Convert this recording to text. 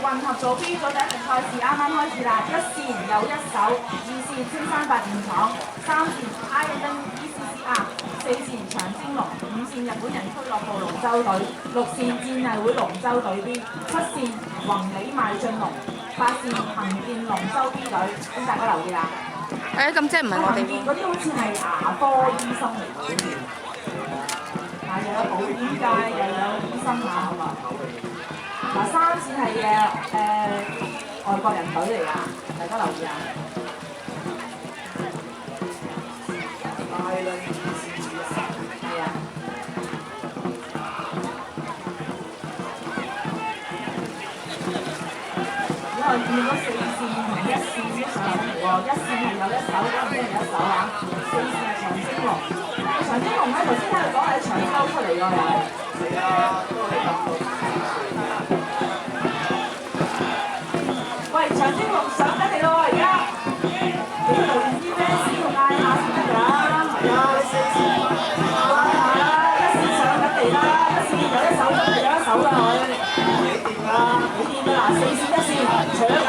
混合組 B 組第一場賽事啱啱開始啦，一線有一手，二線青山發電廠，三線 I&M ECCR， 四線長青龍，五線日本人俱樂部龍舟隊，六線戰藝會龍舟隊 B， 七線宏利邁進龍，八線恒健龍舟 B 隊，咁大家留意啦。咁即係唔係我哋恒健嗰啲好似係牙科醫生嚟嘅，好似，又有保險界，又有醫生啊，好嘛？嗱，三線係外國人隊嚟㗎，大家留意啊！係啊。因為見到四線同一線都上嚟喎，一線係有一手，嗰邊係有一手啊，四線係長青龍。長青龍咧，頭先聽佢講係長洲出嚟㗎，係啊，都係咁。喂，長青龍上緊嚟咯，而家你留意啲 fans 要嗌下先得㗎。係啊，你四線嗌下啦，一線上緊嚟啦，一線有一手真係有一手啦，我哋。幾掂㗎？幾掂㗎嗱，四線一線搶。